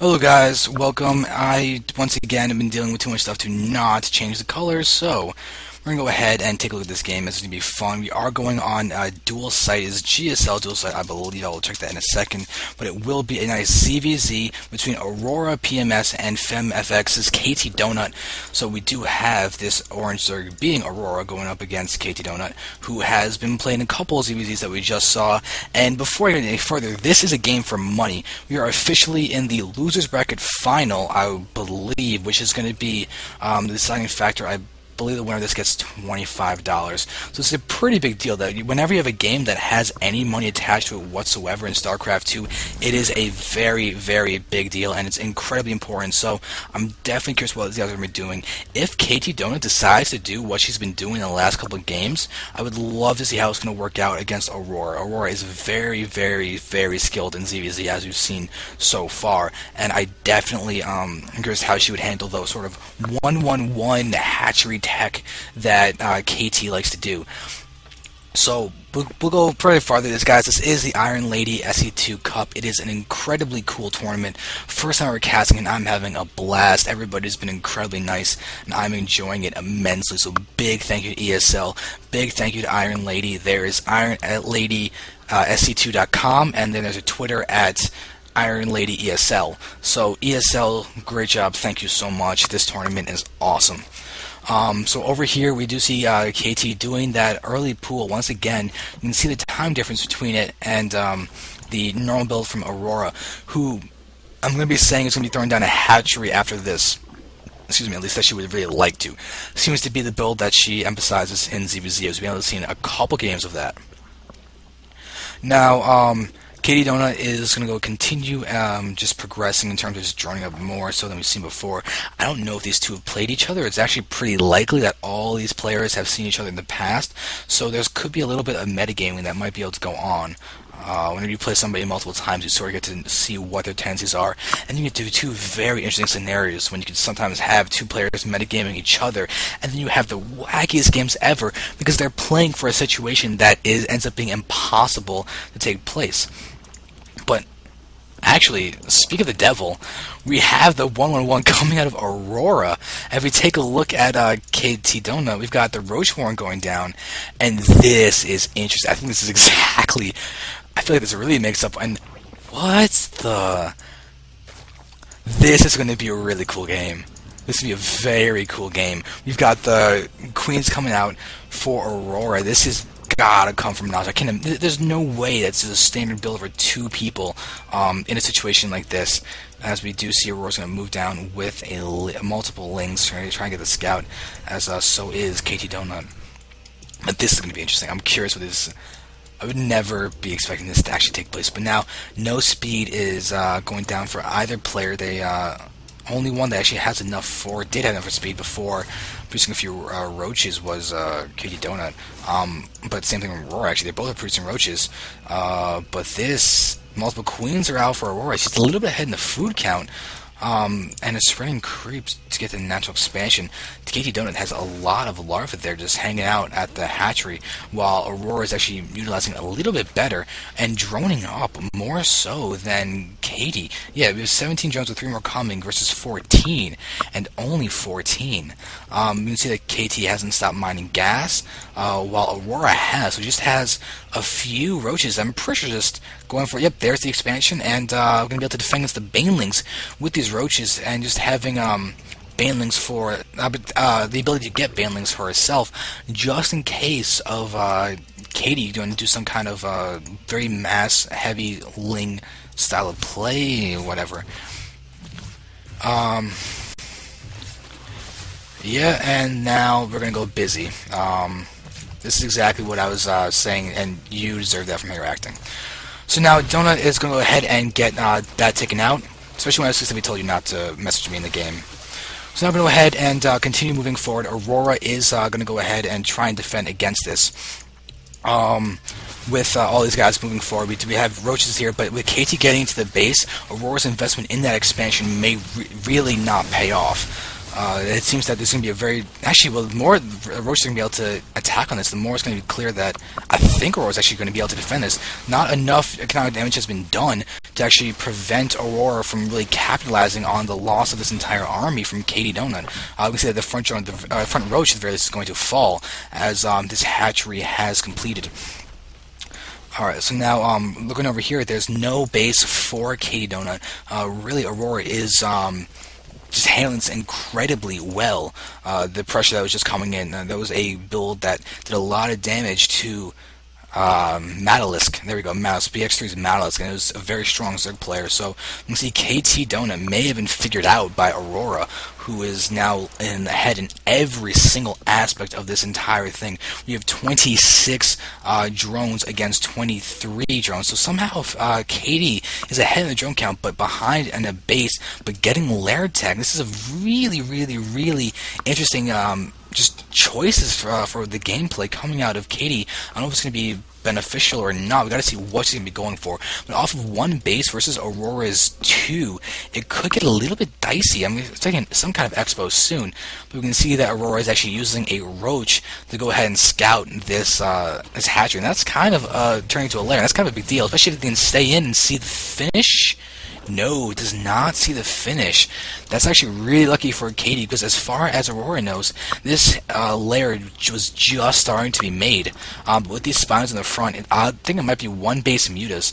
Hello guys, welcome. I once again have been dealing with too much stuff to not change the colors, so we're going to go ahead and take a look at this game. This is going to be fun. We are going on dual site. It's GSL dual site, I believe. I will check that in a second, but it will be a nice CVZ between AuRoraPMS and femFx's KTDonut. So we do have this orange Zerg being Aurora going up against KTDonut, who has been playing a couple of CVZs that we just saw. And before I get any further, this is a game for money. We are officially in the losers bracket final, I believe, which is going to be the deciding factor. I believe the winner of this gets $25. So it's a pretty big deal that whenever you have a game that has any money attached to it whatsoever in StarCraft 2, it is a very, very big deal, and it's incredibly important. So I'm definitely curious what these guys are going to be doing. If KTDonut decides to do what she's been doing in the last couple of games, I would love to see how it's going to work out against Aurora. Aurora is very, very, very skilled in ZVZ, as we've seen so far, and I definitely am curious how she would handle those sort of 1-1-1 hatchery tech that KT likes to do. So we'll go pretty farther this, guys. This is the Iron Lady SC2 Cup. It is an incredibly cool tournament. First time we're casting, and I'm having a blast. Everybody's been incredibly nice, and I'm enjoying it immensely. So big thank you to ESL. Big thank you to Iron Lady. There is Iron Lady SC2.com, and then there's a Twitter at Iron Lady ESL. So ESL, great job. Thank you so much. This tournament is awesome. So over here we do see KT doing that early pool once again. You can see the time difference between it and the normal build from Aurora, who I'm going to be saying is going to be throwing down a hatchery after this. Excuse me, at least that she would really like to. Seems to be the build that she emphasizes in ZVZ. As we've been able to see a couple games of that. Now, KTDonut is going to go continue just progressing in terms of just joining up more so than we've seen before. I don't know if these two have played each other. It's actually pretty likely that all these players have seen each other in the past, so there could be a little bit of metagaming that might be able to go on. Whenever you play somebody multiple times, you sort of get to see what their tendencies are, and you get to do two very interesting scenarios when you can sometimes have two players metagaming each other, and then you have the wackiest games ever because they're playing for a situation that ends up being impossible to take place. But actually, speak of the devil, we have the 1-1-1 coming out of Aurora. If we take a look at KTDonut, we've got the Roach Horn going down, and this is interesting. I think this is exactly, I feel like this really makes up, and this is going to be a really cool game. This will be a very cool game. We've got the Queens coming out for Aurora. This is gotta come from Naj. There's no way that's a standard build for two people in a situation like this. As we do see Aurora's going to move down with multiple lings, trying to get the scout, as so is KTDonut. But this is going to be interesting. I'm curious what this is. I would never be expecting this to actually take place. But now, no speed is going down for either player. They only one that actually has enough for, did have enough for speed before producing a few roaches was KTDonut. But same thing with Aurora, actually. They both are producing roaches. But this, multiple queens are out for Aurora. She's a little bit ahead in the food count. And it's spreading creeps to get the natural expansion. KTDonut has a lot of larvae there just hanging out at the hatchery, while Aurora is actually utilizing it a little bit better and droning up more so than Katie. Yeah, we have 17 drones with 3 more coming versus 14, and only 14. You can see that KT hasn't stopped mining gas, while Aurora has. So it just has a few roaches. I'm pretty sure just going for, yep, there's the expansion, and we're going to be able to defend against the banelings with these roaches, and just having banelings for the ability to get banelings for herself, just in case of Katie going to do some kind of very mass heavy ling style of play, or whatever. Yeah, and now we're gonna go busy. This is exactly what I was saying, and you deserve that from how you're acting. So now Donut is going to go ahead and get that taken out, especially when I specifically told you not to message me in the game. So now I'm going to go ahead and continue moving forward. Aurora is going to go ahead and try and defend against this. With all these guys moving forward, we have roaches here, but with KT getting to the base, Aurora's investment in that expansion may really not pay off. It seems that there's going to be a very... Actually, well, the more Roach are going to be able to attack on this, the more it's going to be clear that I think Aurora is actually going to be able to defend this. Not enough economic damage has been done to actually prevent Aurora from really capitalizing on the loss of this entire army from KTDonut. We can see that the front Roach at the very least is going to fall as this hatchery has completed. Alright, so now looking over here, there's no base for KTDonut. Really, Aurora is... just handling this incredibly well. The pressure that was just coming in, that was a build that did a lot of damage to Matalisk. There we go, Matalisk, BX3's Matalisk, and it was a very strong Zerg player. So you can see KTDonut may have been figured out by Aurora, who is now ahead in every single aspect of this entire thing. We have 26 drones against 23 drones. So somehow KD is ahead in the drone count, but behind in a base, but getting lair tag. This is a really, really, really interesting just choices for the gameplay coming out of Katie. I don't know if it's going to be beneficial or not. We got to see what she's going to be going for. But off of one base versus Aurora's two, it could get a little bit dicey. I'm taking some kind of expo soon, but we can see that Aurora is actually using a Roach to go ahead and scout this this hatchery, and that's kind of turning into a lair. That's kind of a big deal, especially if they can stay in and see the finish. No, it does not see the finish. That's actually really lucky for Katie, because as far as Aurora knows, this lair was just starting to be made. With these spines in the front, I think it might be one base mutas.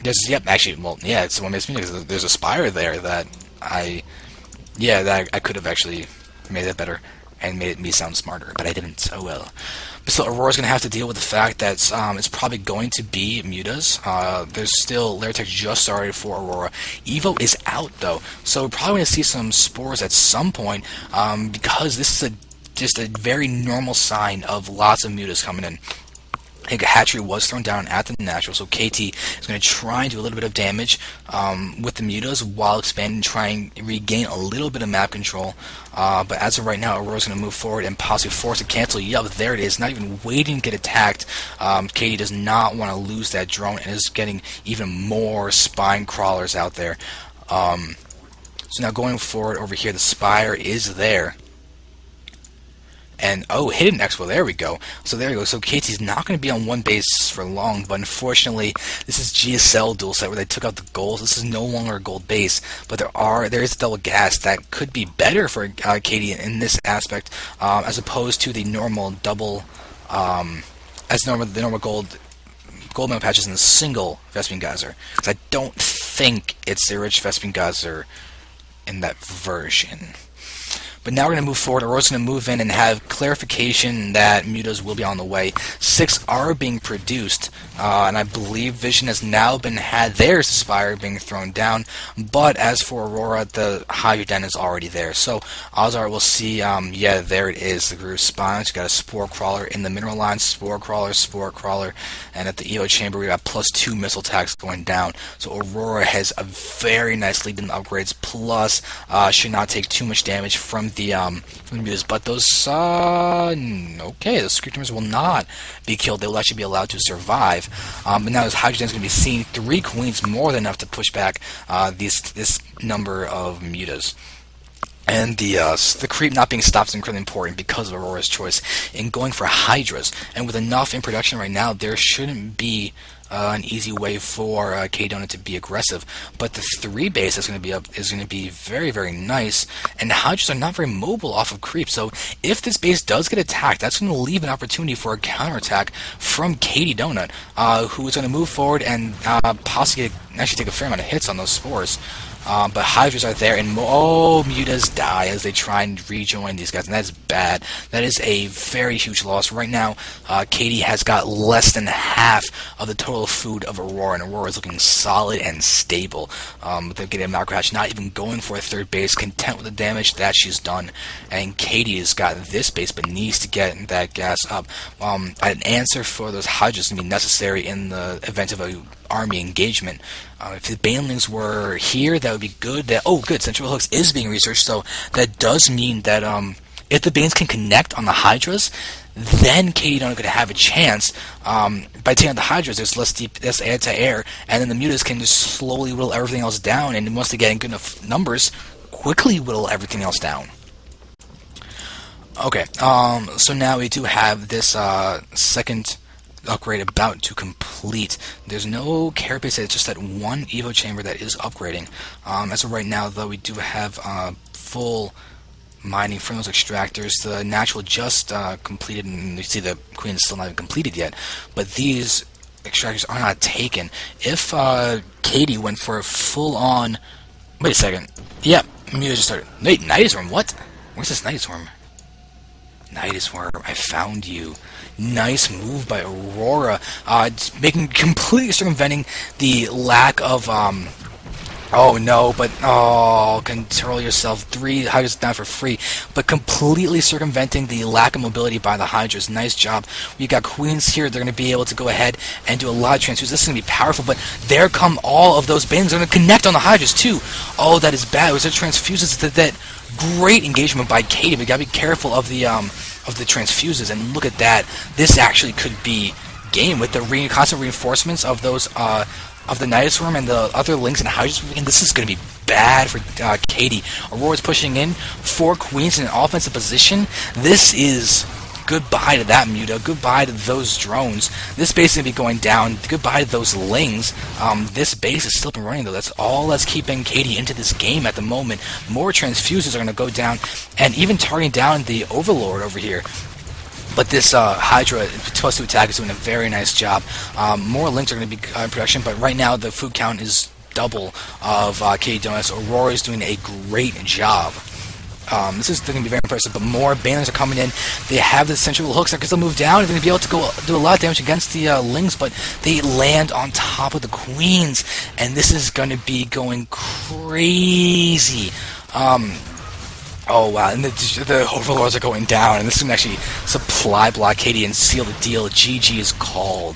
It's one base mutas. There's a spire there that I could have actually made that better and made me sound smarter, but I didn't. Oh well. So Aurora's going to have to deal with the fact that it's probably going to be mutas. There's still lair tech just started for Aurora. Evo is out though, so we're probably going to see some spores at some point, because this is just a very normal sign of lots of mutas coming in. I think a hatchery was thrown down at the natural, so KT is going to try and do a little bit of damage with the mutas while expanding and trying to regain a little bit of map control. But as of right now, Aurora's going to move forward and possibly force a cancel. Yup, there it is. Not even waiting to get attacked. KT does not want to lose that drone and is getting even more spine crawlers out there. So now going forward over here, the spire is there. And, oh, hidden expo, there we go. So there we go. So KT's not going to be on one base for long, but unfortunately, this is GSL dual set where they took out the gold. This is no longer a gold base, but there is double gas that could be better for KT in this aspect, as opposed to the normal double, the normal gold map patches in the single Vespene Geyser. Because I don't think it's the rich Vespene Geyser in that version. But now we're going to move forward. Aurora's going to move in and have clarification that mutas will be on the way. 6 are being produced, and I believe Vision has now been had theirs Spire being thrown down. But as for Aurora, the Hydra Den is already there. So Ozar will see, there it is, the Groove Spines. We've got a Spore Crawler in the mineral line, Spore Crawler, and at the EO chamber we got +2 missile attacks going down. So Aurora has a very nice lead in the upgrades, plus should not take too much damage from the mutas, but those the script members will not be killed. They will actually be allowed to survive. But now this Hydrogen is going to be seeing 3 queens, more than enough to push back this number of mutas. And the creep not being stopped is incredibly important because of Aurora's choice in going for Hydras. And with enough in production right now, there shouldn't be an easy way for KTDonut to be aggressive. But the 3 base that's going to be up is going to be very, very nice. And Hydras are not very mobile off of creep. So if this base does get attacked, that's going to leave an opportunity for a counterattack from KTDonut, who is going to move forward and possibly actually take a fair amount of hits on those spores. But Hydras are there, and mutas die as they try and rejoin these guys, and that's bad. That is a very huge loss. Right now, Katie has got less than half of the total food of Aurora, and Aurora is looking solid and stable. They're getting a macro hatch, not even going for a 3rd base, content with the damage that she's done. And Katie has got this base, but needs to get that gas up. An answer for those Hydras is going to be necessary in the event of a army engagement. If the banelings were here, that would be good. Good, Central Hooks is being researched, so that does mean that if the Banes can connect on the Hydras, then KTDonut could have a chance. By taking out the Hydras, there's less anti-air, and then the mutas can just slowly whittle everything else down, and once they get in good enough numbers, quickly whittle everything else down. Okay, so now we do have this second upgrade about to complete. There's no carapace, it's just that one Evo chamber that is upgrading. As of right now, though, we do have full mining from those extractors. The natural just completed, and you see the queen is still not even completed yet, but these extractors are not taken. If Katie went for a full-on... Wait a second. Yep, Muta just started... Wait, Nidus Worm, what? Where's this Nidus Worm? Nidus Worm, I found you. Nice move by Aurora. Making completely circumventing the lack of oh no, but control yourself. 3 Hydras down for free, but completely circumventing the lack of mobility by the Hydras. Nice job. We got Queens here. They're going to be able to go ahead and do a lot of transfers. This is going to be powerful, but there come all of those Bands. They're going to connect on the Hydras too. Oh, that is bad. It was a transfuses that great engagement by Katie, but you got to be careful of the transfuses. And look at that. This actually could be game with the constant reinforcements of those of the Nidus Worm and the other links and Hydras. And this is going to be bad for Katie. Aurora's pushing in 4 Queens in an offensive position. This is goodbye to that Muta. Goodbye to those drones. This base is going to be going down. Goodbye to those lings. This base is still up and running, though. That's all that's keeping Katie into this game at the moment. More transfuses are going to go down, and even targeting down the Overlord over here. But this Hydra plus 2 attack is doing a very nice job. More links are going to be in production, but right now the food count is double of KTDonut's. Aurora is doing a great job. This is going to be very impressive, but more banners are coming in. They have the central hooks that can still move down. They're going to be able to go do a lot of damage against the lings, but they land on top of the queens, and this is going to be going crazy. Oh wow, and the overlords are going down, and this can actually supply block Katie and seal the deal. GG is called.